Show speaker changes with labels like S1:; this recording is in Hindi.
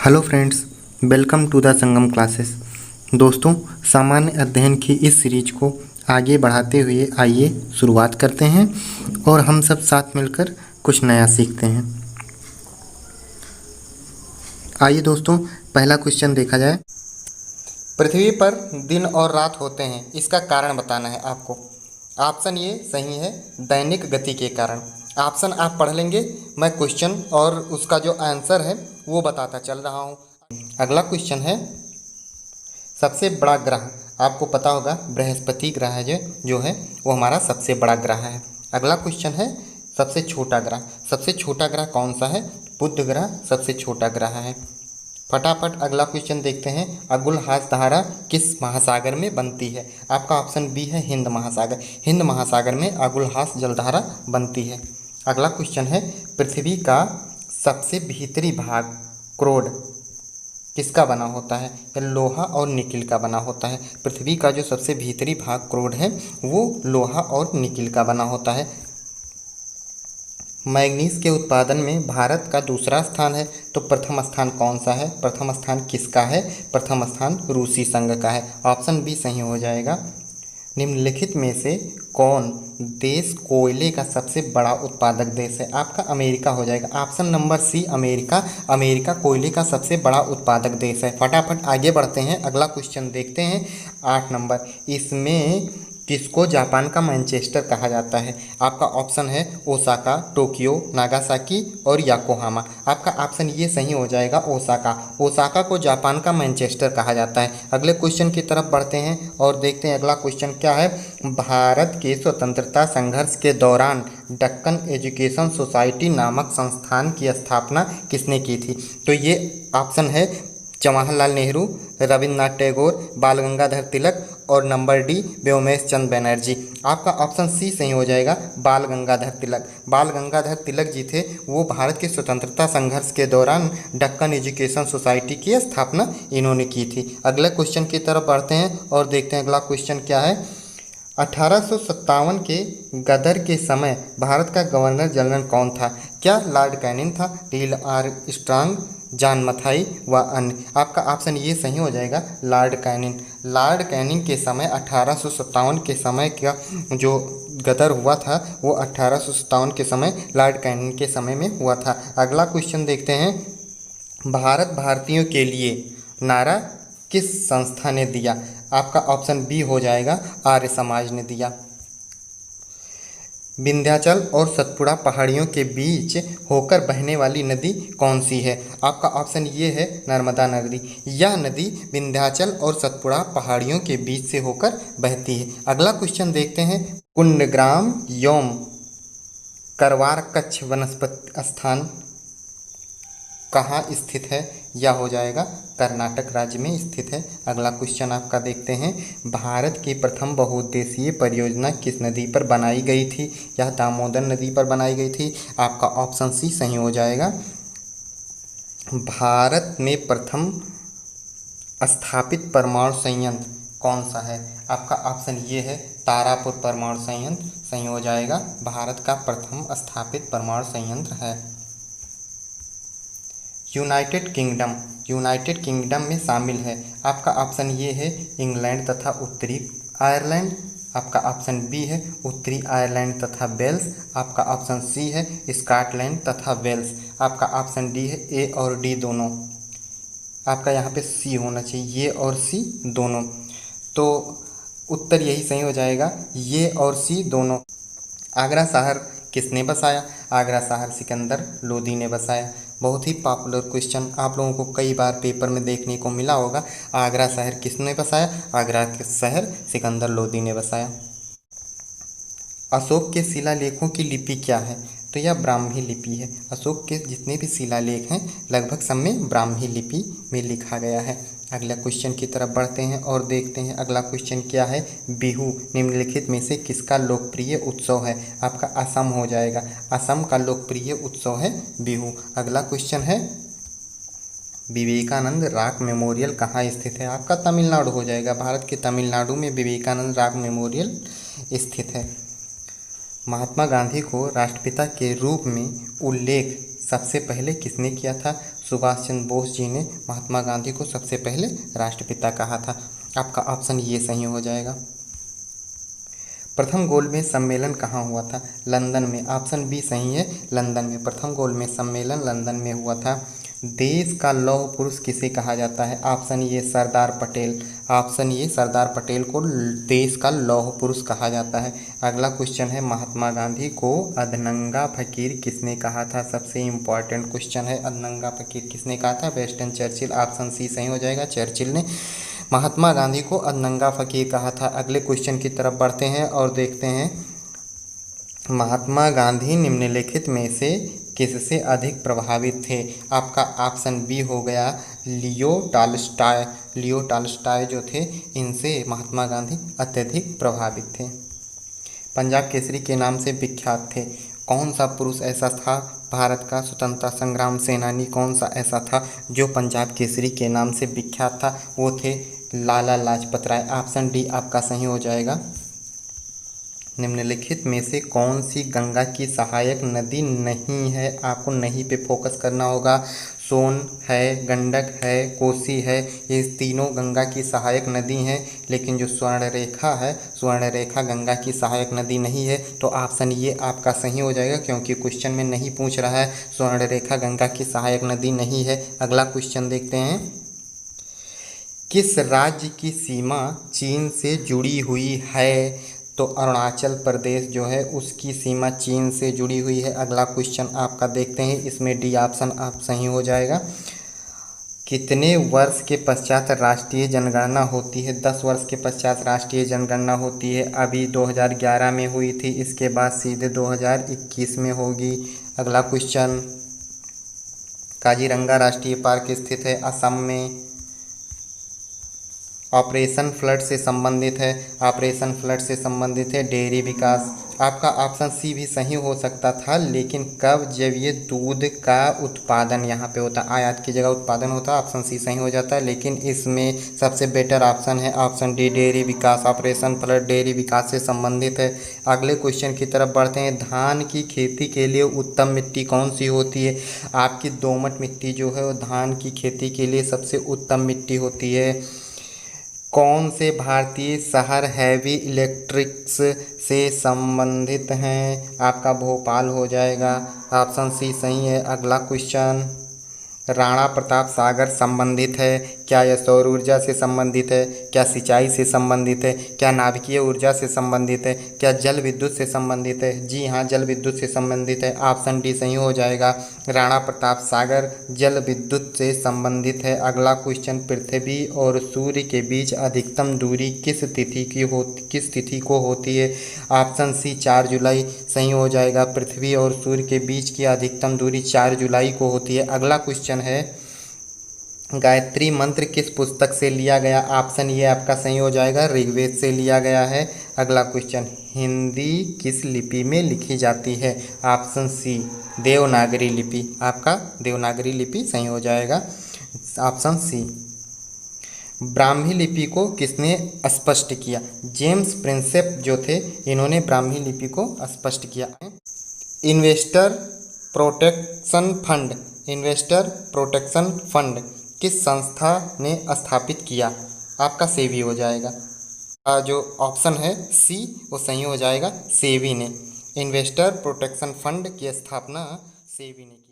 S1: Hello friends, welcome to the Sangam classes. दोस्तों, सामान्य अध्ययन की इस सीरीज को आगे बढ़ाते हुए आइए शुरुआत करते हैं और हम सब साथ मिलकर कुछ नया सीखते हैं। आइए दोस्तों, पहला क्वेश्चन देखा जाए। पृथ्वी पर दिन और रात होते हैं, इसका कारण बताना है आपको। ऑप्शन ये सही है, दैनिक गति के कारण। ऑप्शन आप पढ़ लेंगे, मैं क्वेश्चन और उसका जो आंसर है वो बताता चल रहा हूँ। अगला क्वेश्चन है, सबसे बड़ा ग्रह। आपको पता होगा बृहस्पति ग्रह जो है वो हमारा सबसे बड़ा ग्रह है। अगला क्वेश्चन है, सबसे छोटा ग्रह। सबसे छोटा ग्रह कौन सा है? बुध ग्रह सबसे छोटा ग्रह है। फटाफट अगला क्वेश्चन देखते हैं, अगुलहास धारा किस महासागर में बनती है? आपका ऑप्शन बी है हिंद महासागर। हिंद महासागर में अगुलहास जलधारा बनती है। अगला क्वेश्चन है, पृथ्वी का सबसे भीतरी भाग क्रोड किसका बना होता है? यह लोहा और निकिल का बना होता है। पृथ्वी का जो सबसे भीतरी भाग क्रोड है वो लोहा और निकिल का बना होता है। मैग्नीज के उत्पादन में भारत का दूसरा स्थान है, तो प्रथम स्थान कौन सा है? प्रथम स्थान किसका है? प्रथम स्थान रूसी संघ का है। ऑप्शन बी सही हो जाएगा। निम्नलिखित में से कौन देश कोयले का सबसे बड़ा उत्पादक देश है? आपका अमेरिका हो जाएगा। Option number C America. America कोयले का सबसे बड़ा उत्पादक देश है। फटाफट आगे बढ़ते हैं, अगला क्वेश्चन देखते हैं। 8 नंबर, इसमें किसको जापान का मैनचेस्टर कहा जाता है? आपका ऑप्शन है ओसाका, टोक्यो, नागासाकी और याकोहामा। आपका ऑप्शन ये सही हो जाएगा, ओसाका। ओसाका को जापान का मैनचेस्टर कहा जाता है। अगले क्वेश्चन की तरफ बढ़ते हैं और देखते हैं अगला क्वेश्चन क्या है। भारत के स्वतंत्रता संघर्ष के दौरान दक्कन एजुकेशन सोसाइटी नामक संस्थान की स्थापना किसने की थी? तो ये ऑप्शन है जवाहरलाल नेहरू, रविन्द्रनाथ टैगोर, बाल गंगाधर तिलक और नंबर डी व्योमेश चंद्र बनर्जी। आपका ऑप्शन सी सही हो जाएगा, बाल गंगाधर तिलक। बाल गंगाधर तिलक जी थे, वो भारत के स्वतंत्रता संघर्ष के दौरान दक्कन एजुकेशन सोसाइटी की स्थापना इन्होंने की थी। अगले क्वेश्चन की तरफ बढ़ते हैं और देखते हैं अगला क्वेश्चन क्या है। 1857 के गदर के समय भारत का गवर्नर जनरल कौन था? क्या लॉर्ड कैनिंग था, नील आर्मस्ट्रांग, जॉन मथाई व अन्य? आपका ऑप्शन ये सही हो जाएगा, लॉर्ड कैनिंग। लॉर्ड कैनिंग के समय 1857 के समय का जो गदर हुआ था वो 1857 के समय लॉर्ड कैनिंग के समय में हुआ था। अगला क्वेश्चन देखते हैं, भारत भारतीयों के लिए नारा किस संस्था ने दिया? आपका ऑप्शन बी हो जाएगा, आर्य समाज ने दिया। विंध्याचल और सतपुड़ा पहाड़ियों के बीच होकर बहने वाली नदी कौन सी है? आपका ऑप्शन ये है, नर्मदा नदी। यह नदी विंध्याचल और सतपुड़ा पहाड़ियों के बीच से होकर बहती है। अगला क्वेश्चन देखते हैं, कुंडग्राम योम करवार कच्छ वनस्पति स्थान कहाँ स्थित है? यह हो जाएगा कर्नाटक राज्य में स्थित है। अगला क्वेश्चन आपका देखते हैं, भारत की प्रथम बहुउद्देशीय परियोजना किस नदी पर बनाई गई थी? यह दामोदर नदी पर बनाई गई थी। आपका ऑप्शन सी सही हो जाएगा। भारत में प्रथम स्थापित परमाणु संयंत्र कौन सा है? आपका ऑप्शन ये है, तारापुर परमाणु संयंत्र सही हो जाएगा। भारत का प्रथम स्थापित परमाणु संयंत्र है। यूनाइटेड किंगडम में शामिल है। आपका ऑप्शन ये है, इंग्लैंड तथा उत्तरी आयरलैंड। आपका ऑप्शन बी है, उत्तरी आयरलैंड तथा वेल्स। आपका ऑप्शन सी है, स्कॉटलैंड तथा वेल्स। आपका ऑप्शन डी है, ए और डी दोनों। आपका यहाँ पे सी होना चाहिए, ये और सी दोनों। तो उत्तर यही सही हो जाएगा, ये और सी दोनों। आगरा शहर किसने बसाया? आगरा शहर सिकंदर लोदी ने बसाया। बहुत ही पॉपुलर क्वेश्चन आप लोगों को कई बार पेपर में देखने को मिला होगा। आगरा शहर किसने बसाया? आगरा के शहर सिकंदर लोदी ने बसाया। अशोक के शिलालेखों की लिपि क्या है? तो यह ब्राह्मी लिपि है। अशोक के जितने भी शिलालेख हैं लगभग सब में ब्राह्मी लिपि में लिखा गया है। अगला क्वेश्चन की तरफ बढ़ते हैं और देखते हैं अगला क्वेश्चन क्या है। बिहू निम्नलिखित में से किसका लोकप्रिय उत्सव है? आपका असम हो जाएगा। असम का लोकप्रिय उत्सव है बिहू। अगला क्वेश्चन है, विवेकानंद रॉक मेमोरियल कहाँ स्थित है? आपका तमिलनाडु हो जाएगा। भारत के तमिलनाडु में विवेकानंद रॉक मेमोरियल स्थित है। महात्मा गांधी को राष्ट्रपिता के रूप में उल्लेख सबसे पहले किसने किया था? सुभाष चंद्र बोस जी ने महात्मा गांधी को सबसे पहले राष्ट्रपिता कहा था। आपका ऑप्शन ये सही हो जाएगा। प्रथम गोलमेज सम्मेलन कहाँ हुआ था? लंदन में। ऑप्शन बी सही है, लंदन में। प्रथम गोलमेज सम्मेलन लंदन में हुआ था। देश का लौह पुरुष किसे कहा जाता है? ऑप्शन ये सरदार पटेल। ऑप्शन ये सरदार पटेल को देश का लौह पुरुष कहा जाता है। अगला क्वेश्चन है, महात्मा गांधी को अधनंगा फकीर किसने कहा था? सबसे इम्पॉर्टेंट क्वेश्चन है, अधनंगा फकीर किसने कहा था? Winston Churchill. ऑप्शन सी सही हो जाएगा, चर्चिल ने महात्मा गांधी को अधनंगा फकीर कहा था। अगले क्वेश्चन की तरफ बढ़ते हैं और देखते हैं, महात्मा गांधी निम्नलिखित में से किससे अधिक प्रभावित थे? आपका ऑप्शन बी हो गया, लियो टॉल्स्टॉय। लियो टॉल्स्टॉय जो थे, इनसे महात्मा गांधी अत्यधिक प्रभावित थे। पंजाब केसरी के नाम से विख्यात थे। कौन सा पुरुष ऐसा था, भारत का स्वतंत्रता संग्राम सेनानी कौन सा ऐसा था जो पंजाब केसरी के नाम से विख्यात था? वो थे लाला लाजपत राय। ऑप्शन डी आपका सही हो जाएगा। निम्नलिखित में से कौन सी गंगा की सहायक नदी नहीं है? आपको नहीं पे फोकस करना होगा। सोन है, गंडक है, कोसी है, ये तीनों गंगा की सहायक नदी हैं, लेकिन जो स्वर्णरेखा है, स्वर्णरेखा गंगा की सहायक नदी नहीं है। तो ऑप्शन ये आपका सही हो जाएगा, क्योंकि क्वेश्चन में नहीं पूछ रहा है, स्वर्णरेखा गंगा की सहायक नदी नहीं है। अगला क्वेश्चन देखते हैं, किस राज्य की सीमा चीन से जुड़ी हुई है? तो अरुणाचल प्रदेश जो है उसकी सीमा चीन से जुड़ी हुई है। अगला क्वेश्चन आपका देखते हैं, इसमें डी ऑप्शन आप सही हो जाएगा। कितने वर्ष के पश्चात राष्ट्रीय जनगणना होती है? 10 वर्ष के पश्चात राष्ट्रीय जनगणना होती है। अभी 2011 में हुई थी, इसके बाद सीधे 2021 में होगी। अगला क्वेश्चन, काजीरंगा राष्ट्रीय पार्क स्थित है असम में। ऑपरेशन फ्लड से संबंधित है। ऑपरेशन फ्लड से संबंधित है डेयरी विकास। आपका ऑप्शन सी भी सही हो सकता था, लेकिन कब? जब ये दूध का उत्पादन यहाँ पे होता, आयात की जगह उत्पादन होता, ऑप्शन सी सही हो जाता है। लेकिन इसमें सबसे बेटर ऑप्शन है ऑप्शन डी, डेयरी विकास। ऑपरेशन फ्लड डेयरी विकास से संबंधित है। अगले क्वेश्चन की तरफ बढ़ते हैं, धान की खेती के लिए उत्तम मिट्टी कौन सी होती है? आपकी दोमट मिट्टी जो है वो धान की खेती के लिए सबसे उत्तम मिट्टी होती है। कौन से भारतीय शहर हैवी इलेक्ट्रिक्स से संबंधित हैं? आपका भोपाल हो जाएगा। ऑप्शन सी सही है। अगला क्वेश्चन, राणा प्रताप सागर संबंधित है। क्या यह सौर ऊर्जा से संबंधित है? क्या सिंचाई से संबंधित है? क्या नाभिकीय ऊर्जा से संबंधित है? क्या जल विद्युत से संबंधित है? जी हाँ, जल विद्युत से संबंधित है। ऑप्शन डी सही हो जाएगा। राणा प्रताप सागर जल विद्युत से संबंधित है। अगला क्वेश्चन, पृथ्वी और सूर्य के बीच अधिकतम दूरी किस तिथि को होती है? ऑप्शन सी 4 जुलाई सही हो जाएगा। पृथ्वी और सूर्य के बीच की अधिकतम दूरी 4 जुलाई को होती है। अगला क्वेश्चन है, गायत्री मंत्र किस पुस्तक से लिया गया? ऑप्शन ये आपका सही हो जाएगा, ऋग्वेद से लिया गया है। अगला क्वेश्चन, हिंदी किस लिपि में लिखी जाती है? ऑप्शन सी देवनागरी लिपि। आपका देवनागरी लिपि सही हो जाएगा, ऑप्शन सी। ब्राह्मी लिपि को किसने स्पष्ट किया? जेम्स प्रिंसेप जो थे, इन्होंने ब्राह्मी लिपि को स्पष्ट किया। Investor protection fund, investor protection fund किस संस्था ने स्थापित किया? आपका सेबी हो जाएगा। जो ऑप्शन है सी वो सही हो जाएगा, सेबी ने। इन्वेस्टर प्रोटेक्शन फंड की स्थापना सेबी ने की।